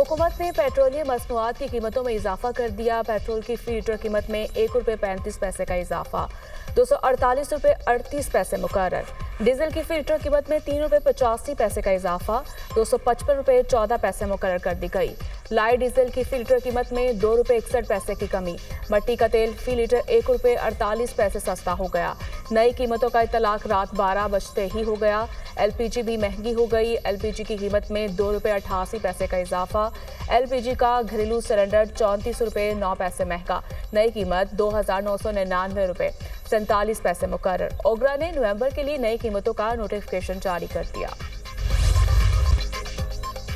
हुकूमत ने पेट्रोलियम मसनूआत की कीमतों में इजाफा कर दिया। पेट्रोल की फी लीटर कीमत में ₹1.35 का इजाफा, ₹248.38 मुकर्रर। डीजल की फी लीटर कीमत में ₹3.85 का इजाफा, ₹255.14 मुकर्रर कर दी गई। लाइट डीजल की फी लीटर कीमत में ₹2.61 की कमी। मट्टी का तेल फी लीटर ₹1.48 सस्ता हो गया। नई कीमतों का इतलाक रात 12 बजते ही हो गया। एलपीजी भी महंगी हो गई। एलपीजी की कीमत में ₹2.88 का इजाफा। एलपीजी का घरेलू सिलेंडर ₹34.09 महंगा। नई कीमत ₹2,999.47 मुकर्रर। ओगरा ने नवंबर के लिए नई कीमतों का नोटिफिकेशन जारी कर दिया।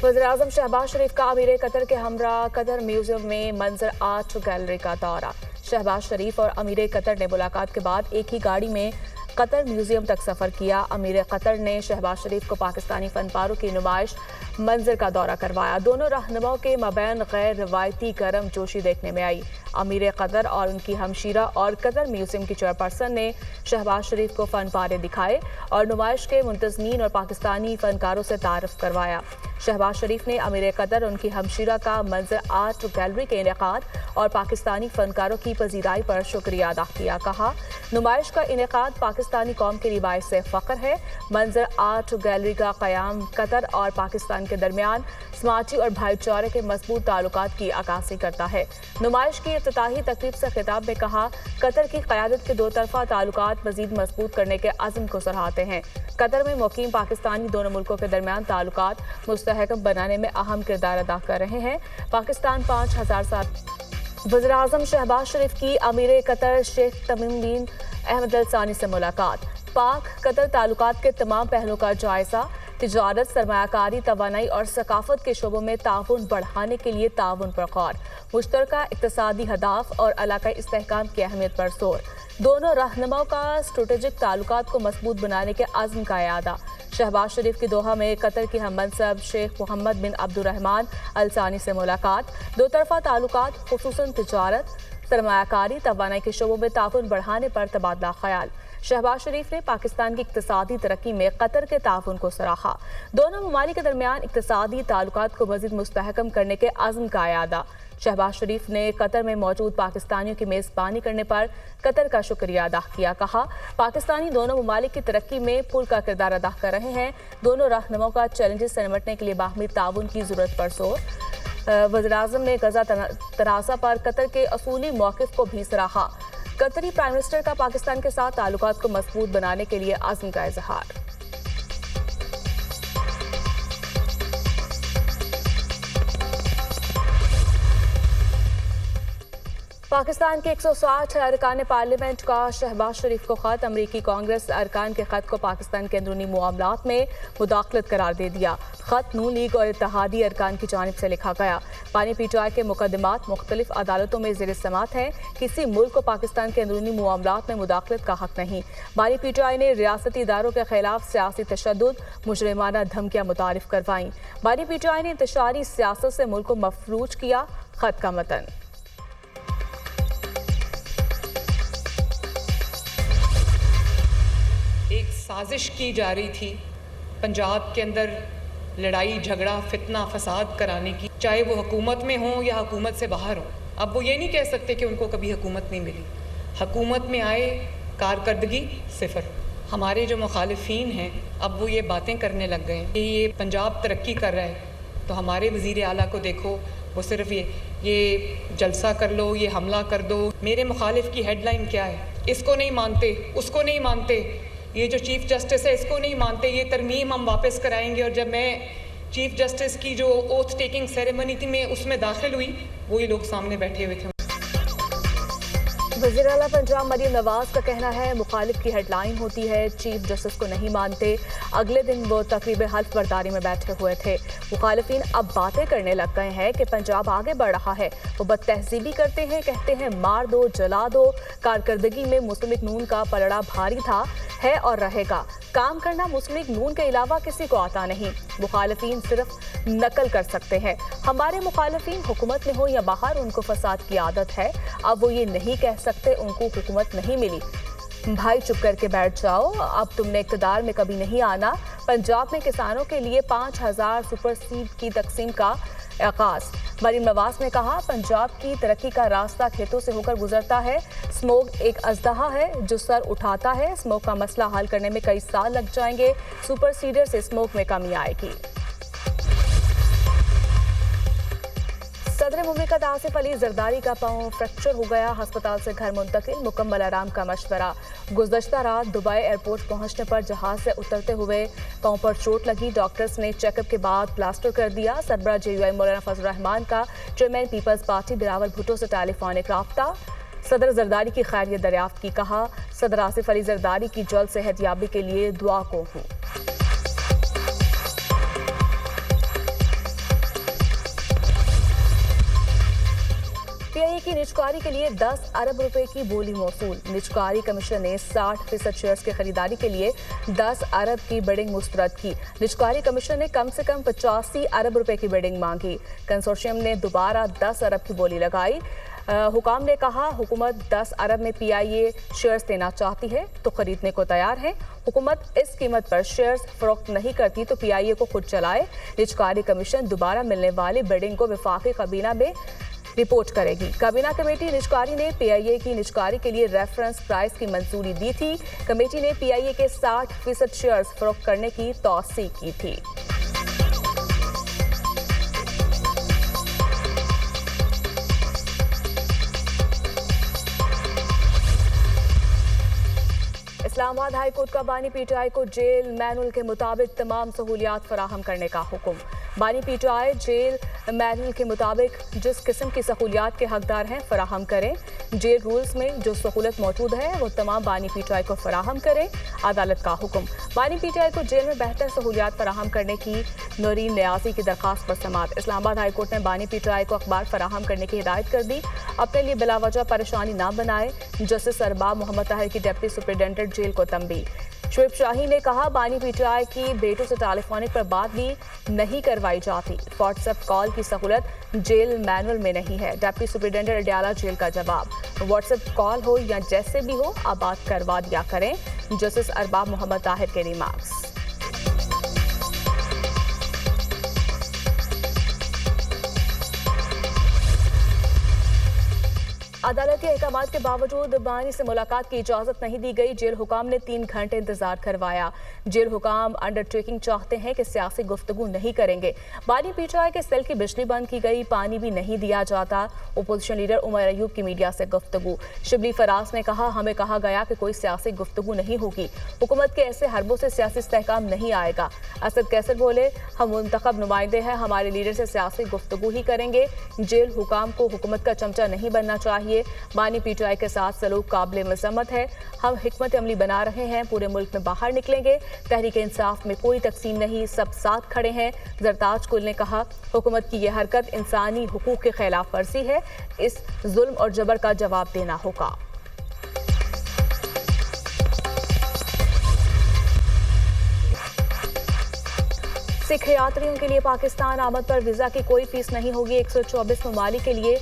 वज़ीर-ए-आज़म शहबाज शरीफ का अमीर कतर के हमरा कतर म्यूजियम में मंजर आर्ट गैलरी का दौरा। शहबाज शरीफ और अमीर कतर ने मुलाकात के बाद एक ही गाड़ी में कतर म्यूजियम तक सफ़र किया। अमीर कतर ने शहबाज शरीफ को पाकिस्तानी फनपारों की नुमाइश मंजर का दौरा करवाया। दोनों रहनुमाओं के मबैन गैर रवायती गर्म जोशी देखने में आई। अमीर कतर और उनकी हमशीरा और कतर म्यूजियम की चेयरपर्सन ने शहबाज शरीफ को फन पारे दिखाए और नुमाइश के मुंतज़मीन और पाकिस्तानी फनकारों से तारुफ करवाया। शहबाज शरीफ ने अमीर कतर उनकी हमशीरा का मंजर आर्ट गैलरी के इनेकाद और पाकिस्तानी फनकारों की पजीराई पर शुक्रिया अदा किया। कहा, नुमाइश का इनेकाद पाकिस्तानी कौम के लिए बाइस फ़ख्र है। मंजर आर्ट गैलरी का क़याम कतर और पाकिस्तान के दरमियान समाजी और भाईचारे के मजबूत ताल्लुकात की अक्कासी करता है। नुमाइश की इफ्तिताही तकरीब से खिताब में कहा, कतर की क़यादत के दो तरफ़ा ताल्लुकात मज़ीद मजबूत करने के अज़्म को सराहते हैं। कतर में मुक़ीम पाकिस्तानी दोनों मुल्कों के दरमियान ताल्लुकात मुस्तहकम बनाने में अहम किरदार अदा कर रहे हैं। पाकिस्तान 5000 साल। वज़ीर-ए-आज़म शहबाज शरीफ की अमीर कतर शेख तमीम बिन अहमद अल सानी से मुलाकात। पाक कतर ताल्लुकात के तमाम पहलुओं का जायजा। तिजारत, सरमायाकारी, तवानाई और सकाफत के शोबों में ताउन बढ़ाने के लिए ताउन पर गौर। मुश्तरका इक़्तिसादी हदाफ और इलाकाई इस्तेहकाम की अहमियत पर जोर। दोनों रहनुमाओं का स्ट्रेटेजिक ताल्लुकात को मजबूत बनाने के अज़्म का इयादा। शहबाज शरीफ की दोहा में कतर की हममनसब शेख मोहम्मद बिन अब्दुर्रहमान अल सानी से मुलाकात। दो तरफ़ा ताल्लुकात खुसूसन तिजारत, सरमायाकारी, तवानाई के शोबों में ताउन बढ़ाने पर तबादला ख्याल। शहबाज शरीफ ने पाकिस्तान की इक़्तिसादी तरक्की में कतर के ताउन को सराहा। दोनों ममालिक के दरमियान इक़्तिसादी ताल्लुकात को मज़ीद मुस्तहकम करने के अज़्म का इयादा। शहबाज शरीफ ने कतर में मौजूद पाकिस्तानियों की मेज़बानी करने पर कतर का शुक्रिया अदा किया। कहा, पाकिस्तानी दोनों ममालिक की तरक्की में पुल का किरदार अदा कर रहे हैं। दोनों रहनुमाओं का चैलेंजेस से निपटने के लिए बाहमी ताउन की ज़रूरत पर जोर। वज़ीर-ए-आज़म ने गजा तनाज़ा पर कतर के असूली मौक़िफ़ को भी सराहा। कतरी प्राइम मिनिस्टर का पाकिस्तान के साथ ताल्लुकात को मजबूत बनाने के लिए अज़्म का इज़हार। पाकिस्तान के 160 अरकान पार्लियामेंट का शहबाज शरीफ को ख़त। अमरीकी कांग्रेस अरकान के ख़त को पाकिस्तान के अंदरूनी मामलात में मुदाखलत करार दे दिया। ख़त नून लीग और इत्तेहादी अरकान की जानिब से लिखा गया। पानी पीटीआई के मुकदमात मुख्तलिफ अदालतों में ज़ेर समाअत हैं। किसी मुल्क को पाकिस्तान के अंदरूनी मामलात में मुदाखलत का हक नहीं। बानी पीटीआई ने रियासती इदारों के खिलाफ सियासी तशद्दुद, मुजरिमाना धमकियाँ मुतारिफ करवाईं। बानी पीटीआई ने इंतशारी सियासत से मुल्क को मफलूज किया। ख़त का मतन। एक साजिश की जा रही थी पंजाब के अंदर लड़ाई झगड़ा फितना फसाद कराने की, चाहे वो हुकूमत में हो या हुकूमत से बाहर हो। अब वो ये नहीं कह सकते कि उनको कभी हुकूमत नहीं मिली। हुकूमत में आए, कारकर्दगी सिफर। हमारे जो मुखालिफिन हैं अब वो ये बातें करने लग गए कि ये पंजाब तरक्की कर रहा है, तो हमारे वज़ीर आला को देखो, वो सिर्फ ये जलसा कर लो, ये हमला कर दो। मेरे मुखालिफ की हेडलाइन क्या है? इसको नहीं मानते, उसको नहीं मानते, ये जो चीफ़ जस्टिस है इसको नहीं मानते, ये तरमीम हम वापस कराएंगे। और जब मैं चीफ़ जस्टिस की जो ओथ टेकिंग सेरेमनी थी मैं उसमें दाखिल हुई, वही लोग सामने बैठे हुए थे। वज़ीर आला पंजाब मरीम नवाज का कहना है, मुखालिफ की हेडलाइन होती है, चीफ जस्टिस को नहीं मानते। अगले दिन वो तकरीब हल्फ बर्दारी में बैठे हुए थे। मुखालिफिन अब बातें करने लग गए हैं कि पंजाब आगे बढ़ रहा है। वो बदतहजीबी करते हैं, कहते हैं मार दो, जला दो। कारकर्दगी में मुस्लिम लीग नून का पलड़ा भारी था, है और रहेगा। काम करना मुस्लिम लीग नून के अलावा किसी को आता नहीं। मुखालिफिन सिर्फ नकल कर सकते हैं। हमारे मुखालिफिन हुकूमत में हो या बाहर, उनको फसाद की आदत है। अब वो ये नहीं कह सकते उनको हुकूमत नहीं मिली। भाई चुप करके बैठ जाओ, अब तुमने इक़्तिदार में कभी नहीं आना। पंजाब में किसानों के लिए 5000 सुपर सीड की तकसीम का आगाज। मरीम नवाज ने कहा, पंजाब की तरक्की का रास्ता खेतों से होकर गुजरता है। स्मोक एक अजदहा है जो सर उठाता है। स्मोक का मसला हल करने में कई साल लग जाएंगे। सुपर सीडर से स्मोक में कमी आएगी। सदर मुमलिकत आसिफ अली जरदारी का पांव फ्रैक्चर हो गया, अस्पताल से घर मुंतकिल। मुकम्मल आराम का मशवरा। गुज़श्ता रात दुबई एयरपोर्ट पहुंचने पर जहाज से उतरते हुए पांव पर चोट लगी। डॉक्टर्स ने चेकअप के बाद प्लास्टर कर दिया। सरबराह JUI मौलाना फजल रहमान का chairman Peoples Party Bilawal Bhutto से टेलीफोनिक राब्ता। सदर जरदारी की खैरियत दरियाफ्त की। कहा, सदर आसिफ अली जरदारी की जल्द सेहतयाबी के लिए दुआ को हूँ। PIA की निजकारी के लिए 10 अरब रुपए की बोली मौसूल। निजकारी कमीशन ने 60% शेयर्स की खरीदारी के लिए 10 अरब की बिडिंग मुस्तरद की। निजकारी कमीशन ने कम से कम 85 अरब रुपए की बिडिंग मांगी। कंसोर्शियम ने दोबारा 10 अरब की बोली लगाई। हुकाम ने कहा, हुकूमत 10 अरब में PIA शेयर्स देना चाहती है तो खरीदने को तैयार है। हुकूमत इस कीमत पर शेयर्स फरोख्त नहीं करती तो PIA को खुद चलाए। निजकारी कमीशन दोबारा मिलने वाली बिडिंग को वफाकी काबीना में रिपोर्ट करेगी। काबीना कमेटी निजकारी ने PIA की निजकारी के लिए रेफरेंस प्राइस की मंजूरी दी थी। कमेटी ने PIA के 60% शेयर्स फरोख्त करने की तौसीक की थी। इस्लामाबाद हाई कोर्ट का बानी PTI को जेल मैनुअल के मुताबिक तमाम सहूलियात फराहम करने का हुक्म। बानी PTI जेल मैनुअल के मुताबिक जिस किस्म की सहूलियात के हकदार हैं फराहम करें। जेल रूल्स में जो सहूलत मौजूद है वो तमाम बानी PTI को फराहम करें। अदालत का हुक्म। बानी PTI को जेल में बेहतर सहूलियात फराहम करने की नौरीन न्याजी की दरख्वास्त पर समाअत। इस्लामाबाद हाई कोर्ट ने बानी PTI को अखबार फराहम करने की हिदायत कर दी। अपने लिए बिलावजह परेशानी ना बनाए। जस्टिस अरबाब मोहम्मद ताहिर की डिप्टी सुपरिटेंडेंट जेल को तंबी। शुएब शाही ने कहा, बानी PTI की बेटों से टेलीफोनिक पर बात भी नहीं करवाई जाती। व्हाट्सएप कॉल की सहूलत जेल मैनुअल में नहीं है। डिप्टी सुपरिटेंडेंट अडयाला जेल का जवाब, व्हाट्सएप कॉल हो या जैसे भी हो आप बात करवा दिया करें। जस्टिस अरबाब मोहम्मद ताहिर के रिमार्क्स। अदालती अहकाम के बावजूद बानी से मुलाकात की इजाजत नहीं दी गई। जेल हुकाम ने 3 घंटे इंतजार करवाया। जेल हुकाम अंडरटेकिंग चाहते हैं कि सियासी गुफ्तगू नहीं करेंगे। बानी PTI के सेल की बिजली बंद की गई, पानी भी नहीं दिया जाता। अपोजिशन लीडर उमर अयूब की मीडिया से गुफ्तगू। शिबली फराज ने कहा, हमें कहा गया कि कोई सियासी गुफ्तगू नहीं होगी। हुकूमत के ऐसे हरबों से सियासी इस्तेहकाम नहीं आएगा। असद कैसर बोले, हम मुंतखब नुमाइंदे हैं, हमारे लीडर से सियासी गुफ्तगू ही करेंगे। जेल हुकाम को हुकूमत का चमचा नहीं बनना चाहिए। बानी PTI के साथ सलूक काबिल मजम्मत है। हम हिकमत अमली बना रहे हैं, पूरे मुल्क में बाहर निकलेंगे। तहरीक इंसाफ में कोई तकसीम नहीं, सब साथ खड़े हैं। जरताज कुल ने कहा, हुकूमत की यह हरकत इंसानी हुकूक के खिलाफ वर्जी है। इस जुल्म और जबर का जवाब देना होगा। सिख यात्रियों के लिए पाकिस्तान आमद पर वीजा की कोई फीस नहीं होगी। 124 ममालिक के लिए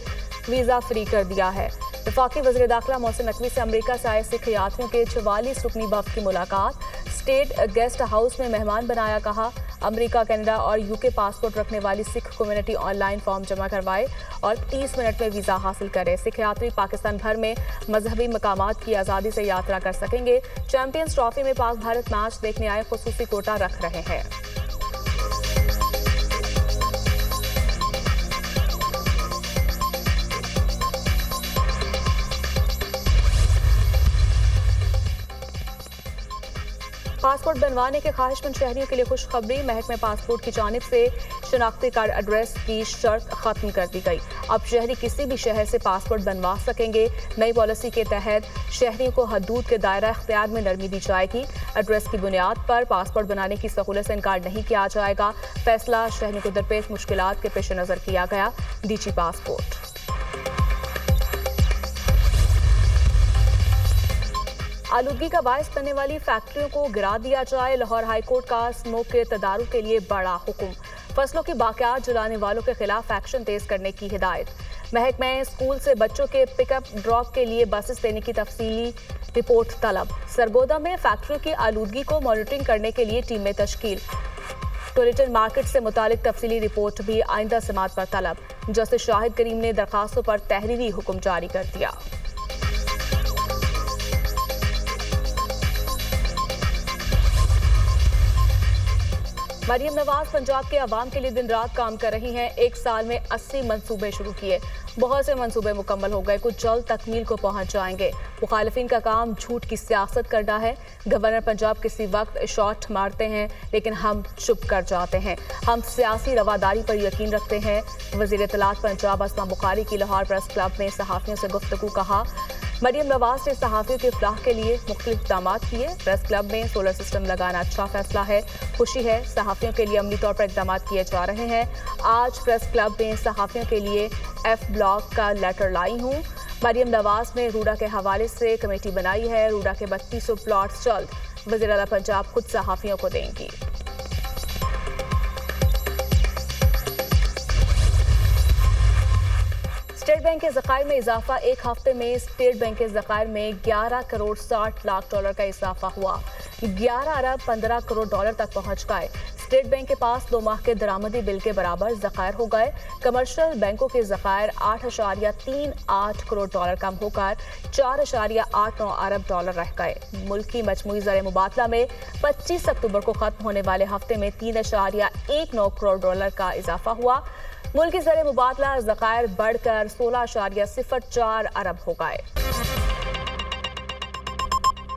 वीजा फ्री कर दिया है। वफाकी वज़ीर दाखिला मोहसिन नकवी से अमेरिका से आए सिख यात्रियों के 44 रुकनी वफ़द की मुलाकात। स्टेट गेस्ट हाउस में मेहमान बनाया। कहा, अमेरिका, कनाडा और UK पासपोर्ट रखने वाली सिख कम्युनिटी ऑनलाइन फॉर्म जमा करवाए और 30 मिनट में वीज़ा हासिल करे। सिख यात्री पाकिस्तान भर में मजहबी मकामात की आज़ादी से यात्रा कर सकेंगे। चैंपियंस ट्रॉफी में पाक भारत मैच देखने आए खुसूसी कोटा रख रहे हैं। पासपोर्ट बनवाने के ख्वाहिशमंद शहरियों के लिए खुशखबरी। महकमे पासपोर्ट की जानिब से शनाख्ती कार्ड एड्रेस की शर्त खत्म कर दी गई। अब शहरी किसी भी शहर से पासपोर्ट बनवा सकेंगे। नई पॉलिसी के तहत शहरियों को हदूद के दायरा इख्तियार में नरमी दी जाएगी। एड्रेस की बुनियाद पर पासपोर्ट बनाने की सहूलत से इनकार नहीं किया जाएगा। फैसला शहरियों को दरपेश मुश्किलात के पेश नज़र किया गया। DG passport. आलूदगी का बायस बनने वाली फैक्ट्रियों को गिरा दिया जाए। लाहौर हाई कोर्ट का स्मोक के तदारुक के लिए बड़ा हुक्म। फसलों की बाकियात जलाने वालों के खिलाफ एक्शन तेज करने की हिदायत। महकमे स्कूल से बच्चों के पिकअप ड्रॉप के लिए बसेस देने की तफसीली रिपोर्ट तलब। सरगोदा में फैक्ट्रियों की आलूदगी को मॉनिटरिंग करने के लिए टीमें तश्कील। कोलिटन मार्केट से मुतालिक तफसीली रिपोर्ट भी आइंदा समात पर तलब। जस्टिस शाहिद करीम ने दरखास्तों पर तहरीरी हुक्म जारी कर दिया। मरियम नवाज पंजाब के अवाम के लिए दिन रात काम कर रही हैं। एक साल में 80 मंसूबे शुरू किए, बहुत से मंसूबे मुकम्मल हो गए, कुछ जल्द तकमील को पहुंच जाएंगे। मुखालिफिन का काम झूठ की सियासत करना है। गवर्नर पंजाब किसी वक्त शॉट मारते हैं लेकिन हम चुप कर जाते हैं। हम सियासी रवादारी पर यकीन रखते हैं। वज़ीर इत्तलात पंजाब अस्मा बुखारी की लाहौर प्रेस क्लब में सहाफ़ियों से गुफ्तगू। कहा, मरियम नवाज ने सहाफ़ियों के इफ्लाह के लिए मुख्तलिफ इक़दामात किए। प्रेस क्लब में सोलर सिस्टम लगाना अच्छा फैसला है, खुशी है। सहाफ़ियों के लिए अमली तौर पर इक़दामात किए जा रहे हैं। आज प्रेस क्लब में सहाफ़ियों के लिए F ब्लॉक का लेटर लाई हूँ। मरियम नवाज ने रूडा के हवाले से कमेटी बनाई है। रूडा के 3200 प्लॉट्स जल्द वज़ीर आला पंजाब खुद सहाफ़ियों को देंगी। स्टेट बैंक के ज़खायर में इजाफा। एक हफ्ते में स्टेट बैंक के ज़खायर में 11 करोड़ 60 लाख डॉलर का इजाफा हुआ। 11 अरब 15 करोड़ डॉलर तक पहुंच गए। स्टेट बैंक के पास 2 माह के दरामदी बिल के बराबर ज़खायर हो गए। कमर्शियल बैंकों के ज़खायर 8.38 करोड़ डॉलर कम होकर 4.89 अरब डॉलर रह गए। मुल्की मजमूई ज़र मुबादला में 25 अक्टूबर को खत्म होने वाले हफ्ते में 3.19 करोड़ डॉलर का इजाफा हुआ। मुल्की ज़र मुबादला ज़खायर बढ़कर 16.04 अरब हो गए।